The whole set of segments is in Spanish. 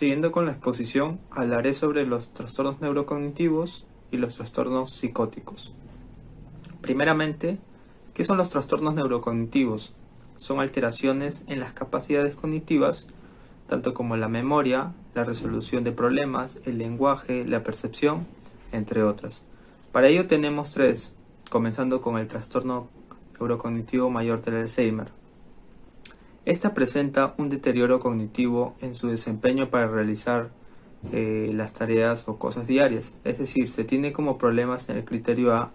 Siguiendo con la exposición, hablaré sobre los trastornos neurocognitivos y los trastornos psicóticos. Primeramente, ¿qué son los trastornos neurocognitivos? Son alteraciones en las capacidades cognitivas, tanto como la memoria, la resolución de problemas, el lenguaje, la percepción, entre otras. Para ello tenemos tres, comenzando con el trastorno neurocognitivo mayor del Alzheimer. Esta presenta un deterioro cognitivo en su desempeño para realizar las tareas o cosas diarias. Es decir, se tiene como problemas en el criterio A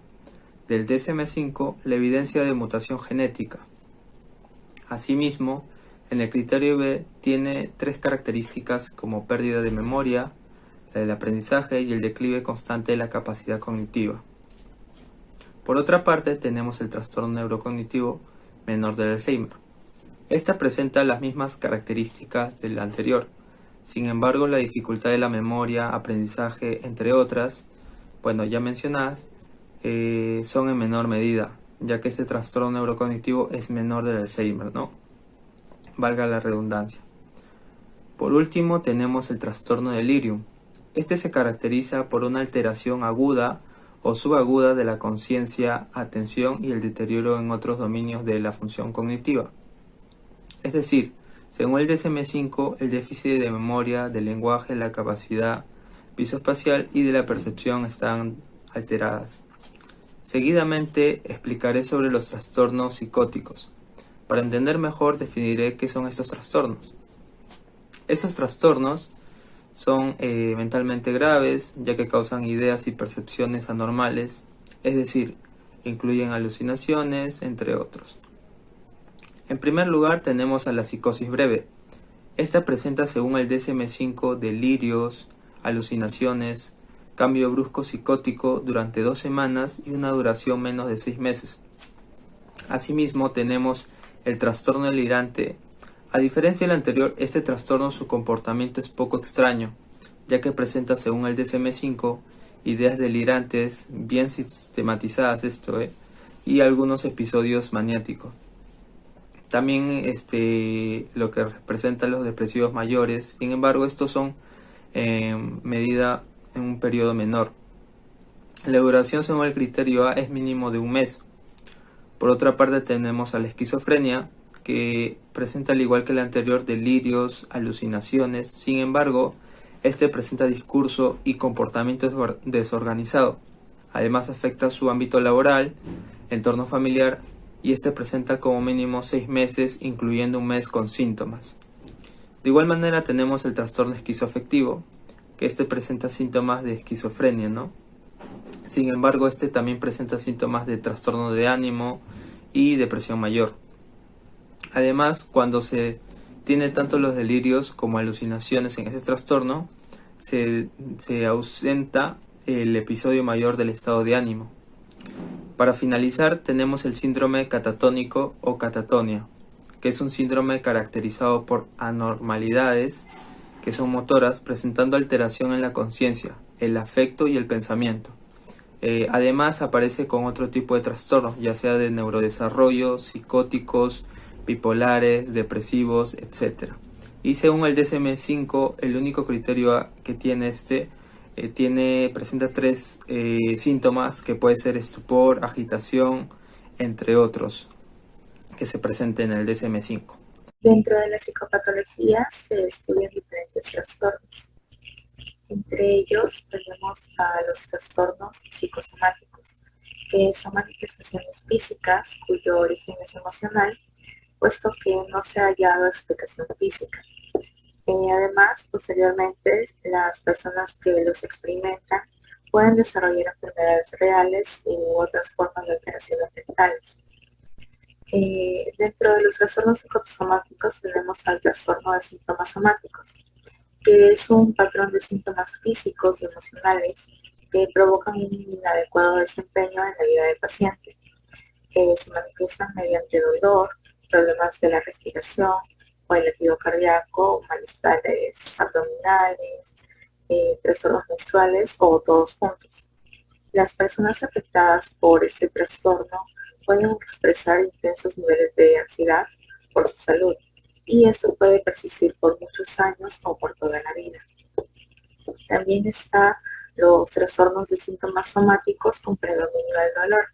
del DSM-5 la evidencia de mutación genética. Asimismo, en el criterio B tiene tres características como pérdida de memoria, la del aprendizaje y el declive constante de la capacidad cognitiva. Por otra parte, tenemos el trastorno neurocognitivo menor del Alzheimer. Esta presenta las mismas características del anterior. Sin embargo, la dificultad de la memoria, aprendizaje, entre otras, ya mencionadas, son en menor medida, ya que este trastorno neurocognitivo es menor del Alzheimer, ¿no? Valga la redundancia. Por último, tenemos el trastorno delirium. Este se caracteriza por una alteración aguda o subaguda de la conciencia, atención y el deterioro en otros dominios de la función cognitiva. Es decir, según el DSM-5, el déficit de memoria, del lenguaje, la capacidad visoespacial y de la percepción están alteradas. Seguidamente explicaré sobre los trastornos psicóticos. Para entender mejor definiré qué son estos trastornos. Estos trastornos son mentalmente graves, ya que causan ideas y percepciones anormales, es decir, incluyen alucinaciones, entre otros. En primer lugar tenemos a la psicosis breve. Esta presenta según el DSM-5 delirios, alucinaciones, cambio brusco psicótico durante 2 semanas y una duración menos de 6 meses. Asimismo tenemos el trastorno delirante. A diferencia del anterior, este trastorno su comportamiento es poco extraño, ya que presenta según el DSM-5 ideas delirantes bien sistematizadas y algunos episodios maniáticos. También lo que representa los depresivos mayores. Sin embargo, estos son medida en un periodo menor. La duración según el criterio A es mínimo de 1 mes. Por otra parte tenemos a la esquizofrenia, que presenta al igual que el anterior delirios, alucinaciones. Sin embargo, este presenta discurso y comportamiento desorganizado. Además afecta su ámbito laboral, entorno familiar, y este presenta como mínimo 6 meses, incluyendo 1 mes con síntomas. De igual manera tenemos el trastorno esquizoafectivo, que este presenta síntomas de esquizofrenia, ¿no? Sin embargo, este también presenta síntomas de trastorno de ánimo y depresión mayor. Además, cuando se tiene tanto los delirios como alucinaciones en ese trastorno, se ausenta el episodio mayor del estado de ánimo. Para finalizar, tenemos el síndrome catatónico o catatonia, que es un síndrome caracterizado por anormalidades que son motoras, presentando alteración en la conciencia, el afecto y el pensamiento. Además, aparece con otro tipo de trastornos, ya sea de neurodesarrollo, psicóticos, bipolares, depresivos, etc. Y según el DSM-5, el único criterio que tiene presenta 3 síntomas que puede ser estupor, agitación, entre otros, que se presenten en el DSM-5. Dentro de la psicopatología se estudian diferentes trastornos. Entre ellos tenemos a los trastornos psicosomáticos, que son manifestaciones físicas cuyo origen es emocional, puesto que no se ha hallado explicación física. Además, posteriormente, las personas que los experimentan pueden desarrollar enfermedades reales u otras formas de alteraciones mentales. Dentro de los trastornos psicosomáticos tenemos al trastorno de síntomas somáticos, que es un patrón de síntomas físicos y emocionales que provocan un inadecuado desempeño en la vida del paciente. Se manifiestan mediante dolor, problemas de la respiración, o el latido cardíaco, malestares abdominales, trastornos menstruales o todos juntos. Las personas afectadas por este trastorno pueden expresar intensos niveles de ansiedad por su salud, y esto puede persistir por mucho muchos años o por toda la vida. También está los trastornos de síntomas somáticos con predominio del dolor,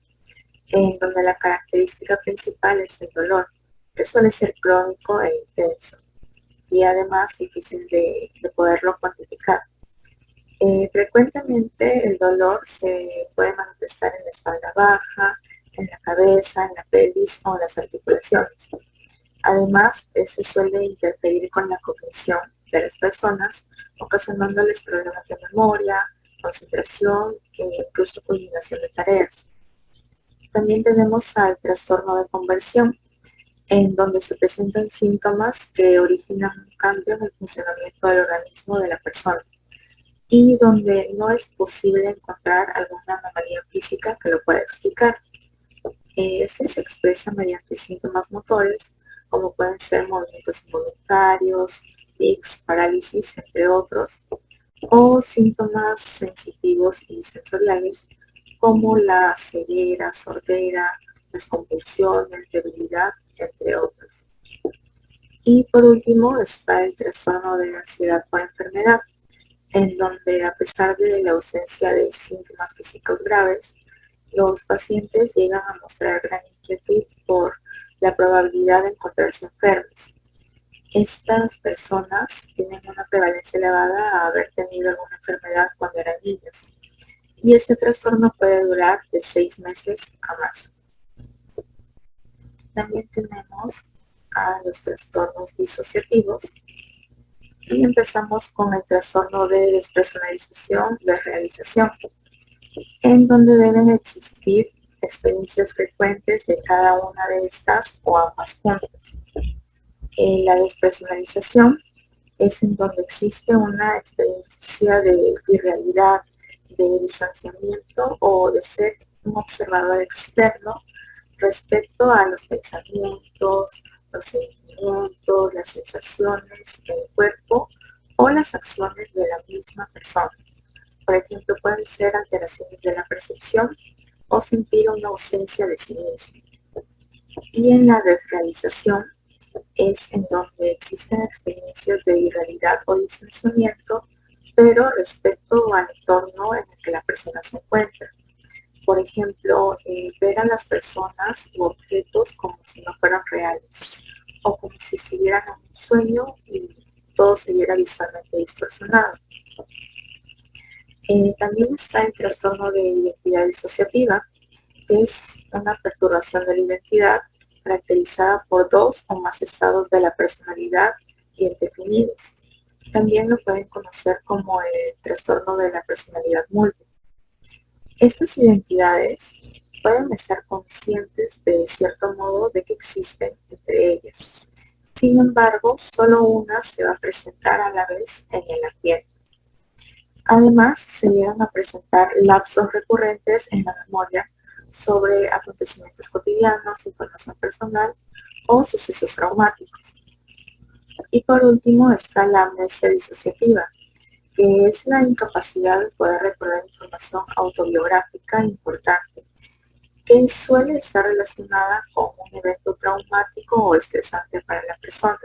en donde la característica principal es el dolor, que suele ser crónico e intenso, y además difícil de poderlo cuantificar. Frecuentemente el dolor se puede manifestar en la espalda baja, en la cabeza, en la pelvis o en las articulaciones. Además, este suele interferir con la cognición de las personas, ocasionándoles problemas de memoria, concentración e incluso coordinación de tareas. También tenemos al trastorno de conversión, en donde se presentan síntomas que originan un cambio en el funcionamiento del organismo de la persona y donde no es posible encontrar alguna anomalía física que lo pueda explicar. Este se expresa mediante síntomas motores, como pueden ser movimientos involuntarios, tics, parálisis, entre otros, o síntomas sensitivos y sensoriales, como la ceguera, sordera, las convulsiones, debilidad, entre otros. Y por último está el trastorno de ansiedad por enfermedad, en donde a pesar de la ausencia de síntomas físicos graves, los pacientes llegan a mostrar gran inquietud por la probabilidad de encontrarse enfermos. Estas personas tienen una prevalencia elevada a haber tenido alguna enfermedad cuando eran niños, y este trastorno puede durar de 6 meses a más. También tenemos a los trastornos disociativos, y empezamos con el trastorno de despersonalización de realización, en donde deben existir experiencias frecuentes de cada una de estas o ambas juntas. La despersonalización es en donde existe una experiencia de irrealidad, de distanciamiento o de ser un observador externo respecto a los pensamientos, los sentimientos, las sensaciones, el cuerpo o las acciones de la misma persona. Por ejemplo, pueden ser alteraciones de la percepción o sentir una ausencia de sí mismo. Y en la desrealización es en donde existen experiencias de irrealidad o distanciamiento, pero respecto al entorno en el que la persona se encuentra. Por ejemplo, ver a las personas u objetos como si no fueran reales, o como si estuvieran en un sueño y todo se viera visualmente distorsionado. También está el trastorno de identidad disociativa, que es una perturbación de la identidad caracterizada por 2 o más estados de la personalidad bien definidos. También lo pueden conocer como el trastorno de la personalidad múltiple. Estas identidades pueden estar conscientes de cierto modo de que existen entre ellas. Sin embargo, solo una se va a presentar a la vez en el ambiente. Además, se llegan a presentar lapsos recurrentes en la memoria sobre acontecimientos cotidianos, información personal o sucesos traumáticos. Y por último está la amnesia disociativa, que es la incapacidad de poder recordar información autobiográfica importante, que suele estar relacionada con un evento traumático o estresante para la persona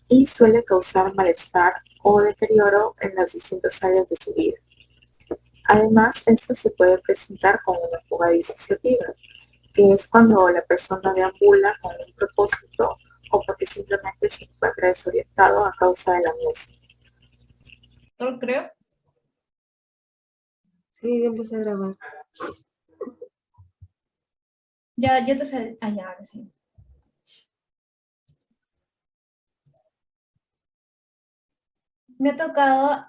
y suele causar malestar o deterioro en las distintas áreas de su vida. Además, esta se puede presentar como una fuga disociativa, que es cuando la persona deambula con un propósito o porque simplemente se encuentra desorientado a causa de la amnesia. ¿Todo creo? Sí, ya empecé a grabar. Ya te sale. Ah, ya, ahora sí. Me ha tocado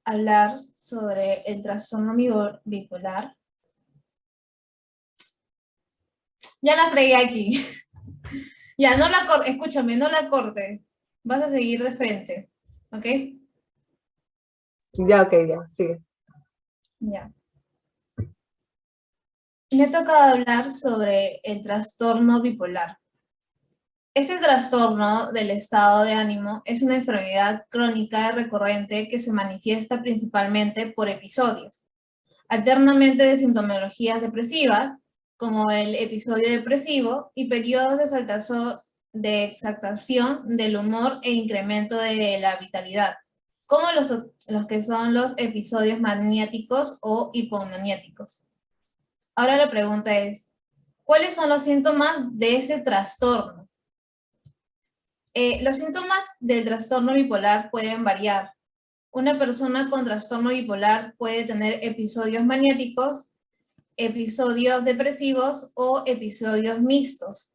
hablar sobre el trastorno bipolar. Ya la fregué aquí. Ya, no la cortes, escúchame, no la cortes. Vas a seguir de frente, ¿ok? Ya, ok, ya, sigue. Ya. Me ha tocado hablar sobre el trastorno bipolar. Ese trastorno del estado de ánimo es una enfermedad crónica y recurrente que se manifiesta principalmente por episodios, alternamente de sintomatologías depresivas, como el episodio depresivo, y periodos de de exaltación del humor e incremento de la vitalidad, como los que son los episodios maniáticos o hipomaniáticos. Ahora la pregunta es, ¿cuáles son los síntomas de ese trastorno? Los síntomas del trastorno bipolar pueden variar. Una persona con trastorno bipolar puede tener episodios maniáticos, episodios depresivos o episodios mixtos.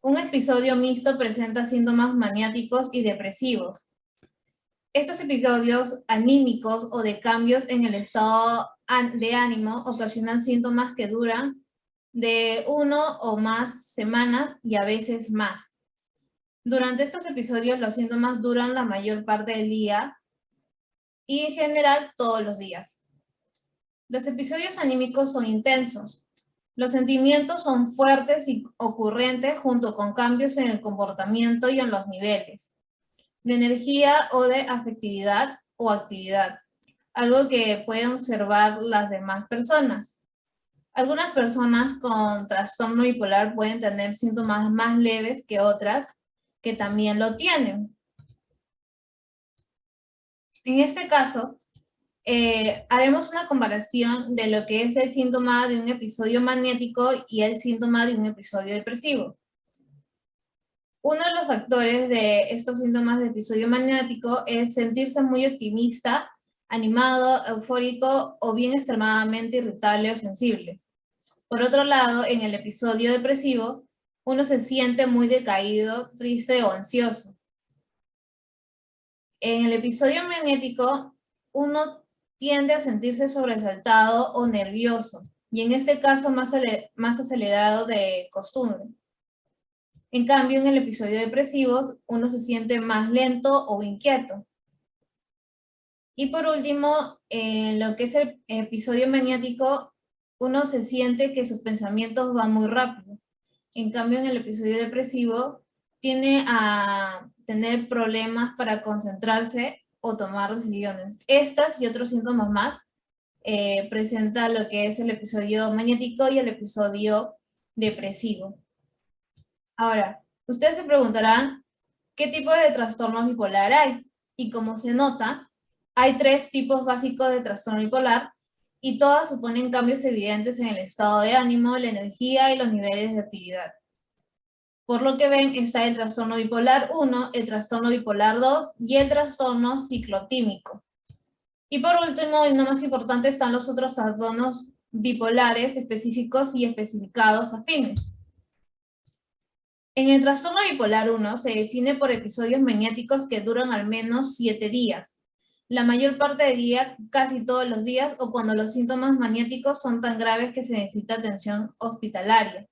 Un episodio mixto presenta síntomas maniáticos y depresivos. Estos episodios anímicos o de cambios en el estado de ánimo ocasionan síntomas que duran de 1 o más semanas y a veces más. Durante estos episodios los síntomas duran la mayor parte del día y en general todos los días. Los episodios anímicos son intensos. Los sentimientos son fuertes y ocurrentes junto con cambios en el comportamiento y en los niveles de energía o de afectividad o actividad, algo que pueden observar las demás personas. Algunas personas con trastorno bipolar pueden tener síntomas más leves que otras que también lo tienen. En este caso, haremos una comparación de lo que es el síntoma de un episodio maniático y el síntoma de un episodio depresivo. Uno de los factores de estos síntomas de episodio maniático es sentirse muy optimista, animado, eufórico o bien extremadamente irritable o sensible. Por otro lado, en el episodio depresivo, uno se siente muy decaído, triste o ansioso. En el episodio maniático, uno tiende a sentirse sobresaltado o nervioso, y en este caso más acelerado de costumbre. En cambio, en el episodio depresivo, uno se siente más lento o inquieto. Y por último, en lo que es el episodio maniático, uno se siente que sus pensamientos van muy rápido. En cambio, en el episodio depresivo, tiene a tener problemas para concentrarse o tomar decisiones. Estas y otros síntomas más presenta lo que es el episodio maniático y el episodio depresivo. Ahora, ustedes se preguntarán, ¿qué tipo de trastorno bipolar hay? Y como se nota, hay 3 tipos básicos de trastorno bipolar y todas suponen cambios evidentes en el estado de ánimo, la energía y los niveles de actividad. Por lo que ven, está el trastorno bipolar 1, el trastorno bipolar 2 y el trastorno ciclotímico. Y por último, y no más importante, están los otros trastornos bipolares específicos y especificados afines. En el trastorno bipolar 1 se define por episodios maniáticos que duran al menos 7 días. La mayor parte del día, casi todos los días, o cuando los síntomas maniáticos son tan graves que se necesita atención hospitalaria.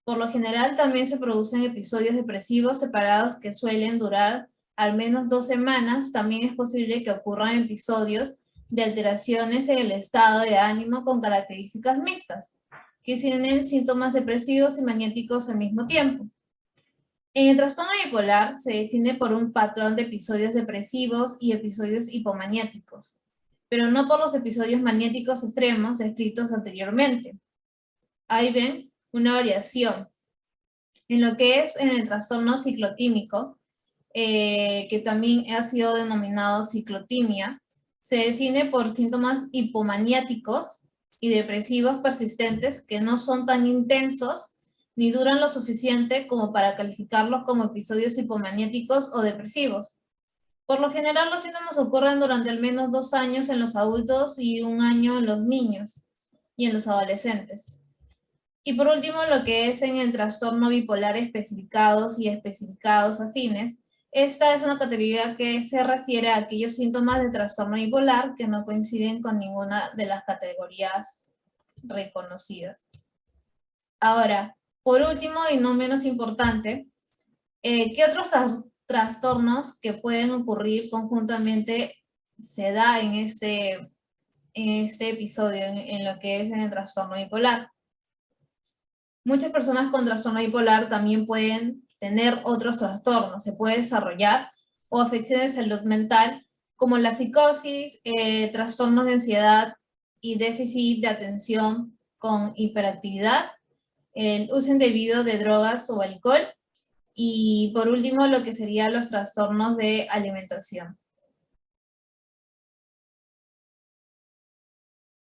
Por lo general también se producen episodios depresivos separados que suelen durar al menos 2 semanas. También es posible que ocurran episodios de alteraciones en el estado de ánimo con características mixtas, que tienen síntomas depresivos y maniáticos al mismo tiempo. En el trastorno bipolar se define por un patrón de episodios depresivos y episodios hipomaniáticos, pero no por los episodios maniáticos extremos descritos anteriormente. Ahí ven una variación. En lo que es en el trastorno ciclotímico, que también ha sido denominado ciclotimia, se define por síntomas hipomaniáticos y depresivos persistentes que no son tan intensos ni duran lo suficiente como para calificarlos como episodios hipomaniáticos o depresivos. Por lo general, los síntomas ocurren durante al menos 2 años en los adultos y 1 año en los niños y en los adolescentes. Y por último, lo que es en el trastorno bipolar especificados y especificados afines, esta es una categoría que se refiere a aquellos síntomas de trastorno bipolar que no coinciden con ninguna de las categorías reconocidas. Ahora, por último y no menos importante, ¿qué otros trastornos que pueden ocurrir conjuntamente se da en este episodio, en lo que es en el trastorno bipolar? Muchas personas con trastorno bipolar también pueden tener otros trastornos, se puede desarrollar o afecciones de salud mental como la psicosis, trastornos de ansiedad y déficit de atención con hiperactividad, el uso indebido de drogas o alcohol Y por último, lo que serían los trastornos de alimentación.